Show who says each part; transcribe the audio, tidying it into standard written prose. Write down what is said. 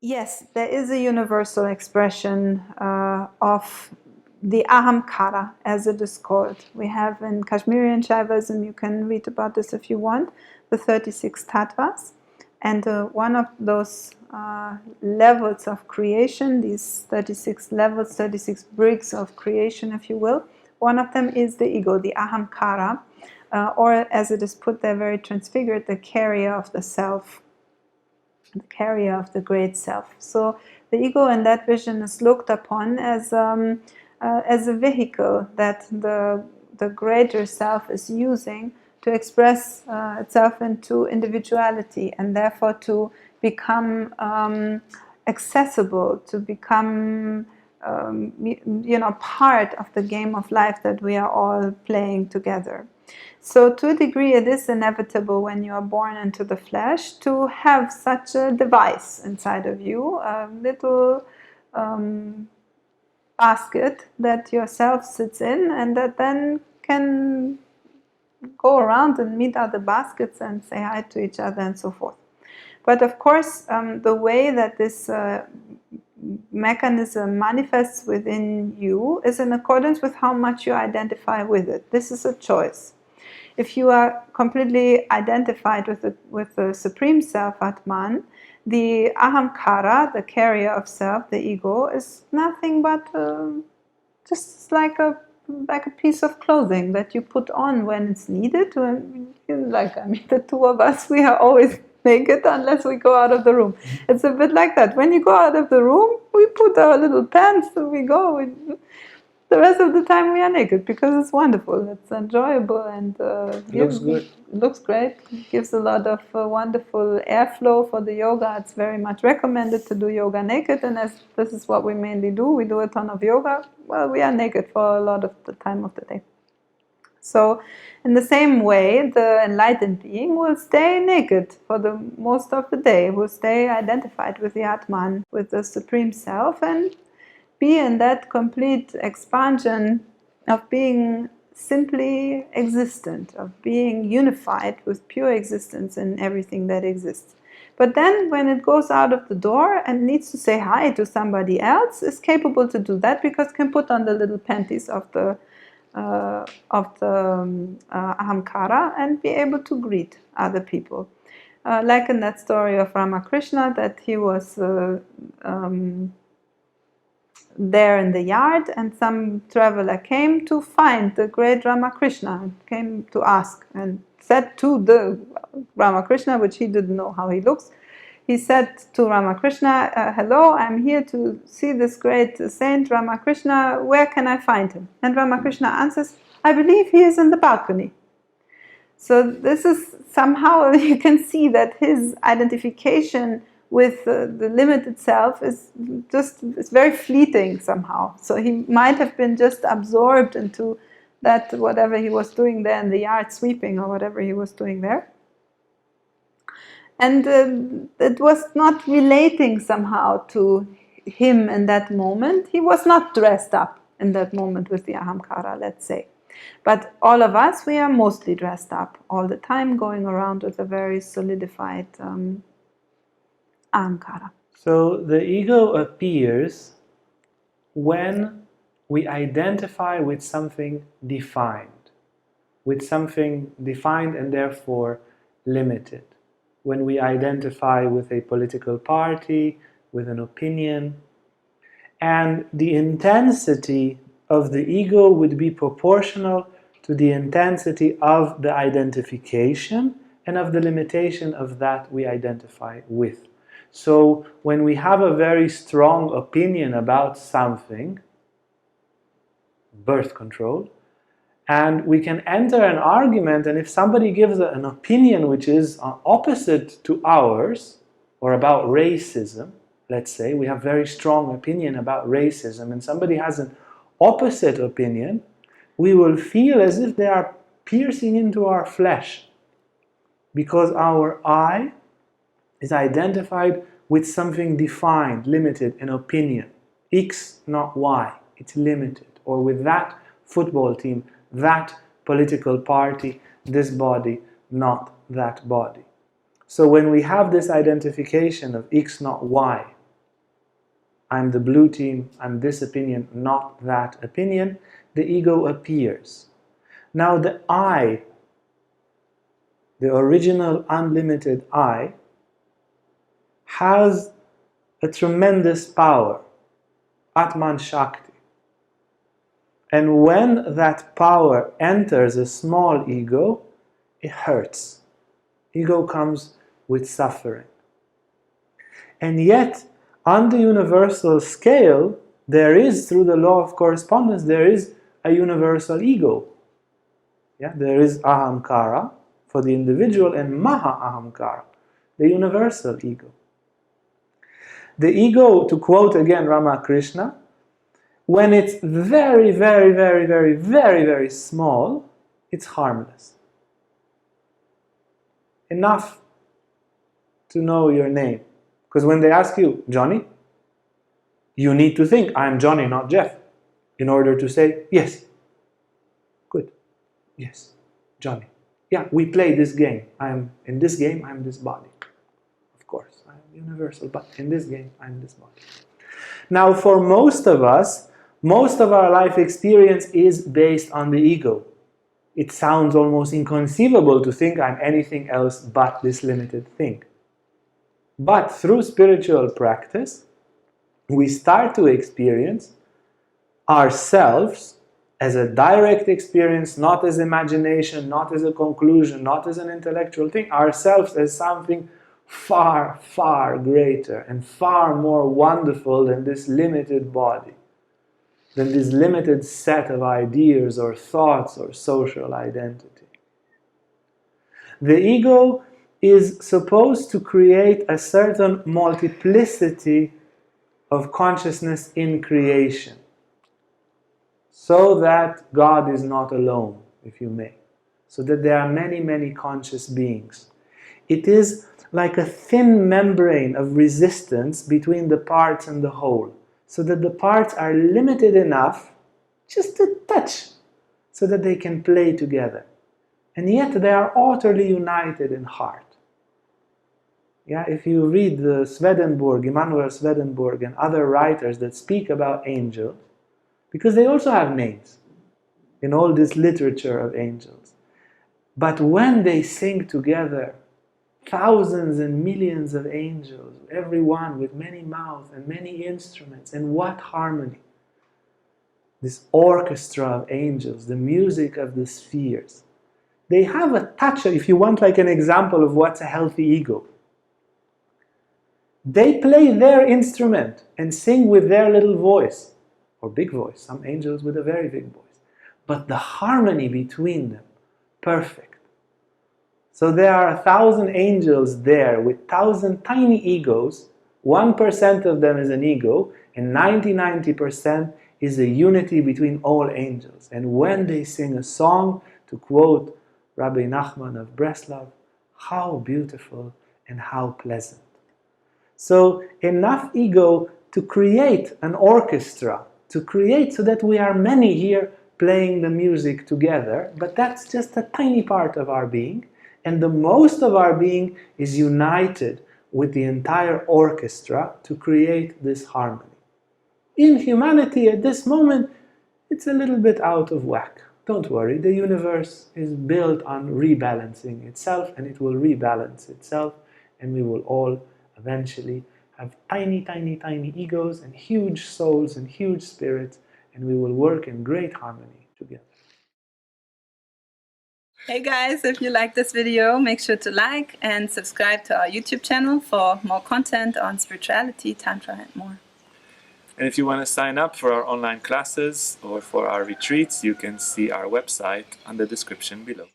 Speaker 1: Yes, there is a universal expression of the Ahamkara, as it is called. We have in Kashmirian Shaivism, you can read about this if you want, the 36 tattvas. And one of those levels of creation, these 36 levels, 36 bricks of creation, if you will, one of them is the ego, the Ahamkara, or as it is put there very transfigured, the carrier of the self, the carrier of the great self. So the ego in that vision is looked upon as a vehicle that the greater self is using to express itself into individuality, and therefore to become accessible, to become part of the game of life that we are all playing together. So to a degree, it is inevitable when you are born into the flesh to have such a device inside of you, a little basket that yourself sits in, and that then can go around and meet other baskets and say hi to each other and so forth. But of course, the way that this mechanism manifests within you is in accordance with how much you identify with it. This is a choice. If you are completely identified with the Supreme Self, Atman, the Ahamkara, the carrier of self, the ego, is nothing but just like a piece of clothing that you put on when it's needed. The two of us, we are always naked unless we go out of the room. It's a bit like that. When you go out of the room, we put our little pants and we go. The rest of the time we are naked because it's wonderful, it's enjoyable, and
Speaker 2: looks good.
Speaker 1: It looks great. It gives a lot of wonderful airflow for the yoga. It's very much recommended to do yoga naked, and as this is what we mainly do, we do a ton of yoga. Well, we are naked for a lot of the time of the day. So in the same way, the enlightened being will stay naked for the most of the day, will stay identified with the Atman, with the Supreme Self, and be in that complete expansion of being simply existent, of being unified with pure existence in everything that exists. But then when it goes out of the door and needs to say hi to somebody else, is capable to do that because it can put on the little panties of the Ahamkara and be able to greet other people. Like in that story of Ramakrishna, that he was there in the yard, and some traveler came to find the great Ramakrishna, came to ask, and said to the Ramakrishna, which he didn't know how he looks, he said to Ramakrishna, hello, I'm here to see this great saint Ramakrishna, where can I find him? And Ramakrishna answers, I believe he is in the balcony. So this is somehow, you can see that his identification with the limited self is it's very fleeting somehow. So he might have been just absorbed into that, whatever he was doing there in the yard, sweeping or whatever he was doing there. And it was not relating somehow to him in that moment. He was not dressed up in that moment with the Ahamkara, let's say. But all of us, we are mostly dressed up all the time, going around with a very solidified Ahamkara.
Speaker 2: So the ego appears when we identify with something defined and therefore limited. When we identify with a political party, with an opinion, and the intensity of the ego would be proportional to the intensity of the identification and of the limitation of that we identify with. So when we have a very strong opinion about something, birth control, and we can enter an argument, and if somebody gives an opinion which is opposite to ours, or about racism, let's say, we have very strong opinion about racism, and somebody has an opposite opinion, we will feel as if they are piercing into our flesh, because our I is identified with something defined, limited, an opinion. X, not Y, it's limited. Or with that football team, that political party, this body, not that body. So when we have this identification of X, not Y, I'm the blue team, I'm this opinion, not that opinion, the ego appears. Now the I, the original unlimited I, has a tremendous power, Atman Shakti. And when that power enters a small ego, it hurts. Ego comes with suffering. And yet, on the universal scale, there is, through the law of correspondence, there is a universal ego. Yeah? There is Ahamkara for the individual and Maha-Ahamkara, the universal ego. The ego, to quote again Ramakrishna, when it's very, very, very, very, very, very small, it's harmless. Enough to know your name. Because when they ask you, Johnny, you need to think, I'm Johnny, not Jeff, in order to say, yes. Good. Yes, Johnny. Yeah, we play this game. In this game, I'm this body. Of course, I'm universal, but in this game, I'm this body. Now, for most of us, most of our life experience is based on the ego. It sounds almost inconceivable to think I'm anything else but this limited thing. But through spiritual practice, we start to experience ourselves as a direct experience, not as imagination, not as a conclusion, not as an intellectual thing, ourselves as something far, far greater and far more wonderful than this limited body, than this limited set of ideas or thoughts or social identity. The ego is supposed to create a certain multiplicity of consciousness in creation, so that God is not alone, if you may, so that there are many, many conscious beings. It is like a thin membrane of resistance between the parts and the whole, so that the parts are limited enough, just a touch, so that they can play together. And yet they are utterly united in heart. Yeah, if you read the Swedenborg, Emanuel Swedenborg and other writers that speak about angels, because they also have names in all this literature of angels. But when they sing together, thousands and millions of angels, every one with many mouths and many instruments, and what harmony. This orchestra of angels, the music of the spheres. They have a touch, if you want like an example of what's a healthy ego. They play their instrument and sing with their little voice, or big voice, some angels with a very big voice. But the harmony between them, perfect. So there are 1,000 angels there with 1,000 tiny egos. 1% of them is an ego, and 90% is a unity between all angels. And when they sing a song, to quote Rabbi Nachman of Breslov, how beautiful and how pleasant. So enough ego to create an orchestra, to create so that we are many here playing the music together, but that's just a tiny part of our being, and the most of our being is united with the entire orchestra to create this harmony. In humanity at this moment, it's a little bit out of whack. Don't worry, the universe is built on rebalancing itself, and it will rebalance itself, and we will all eventually have tiny, tiny, tiny egos and huge souls and huge spirits, and we will work in great harmony together.
Speaker 3: Hey guys, if you like this video, make sure to like and subscribe to our YouTube channel for more content on spirituality, Tantra and more.
Speaker 2: And if you want to sign up for our online classes or for our retreats, you can see our website on the description below.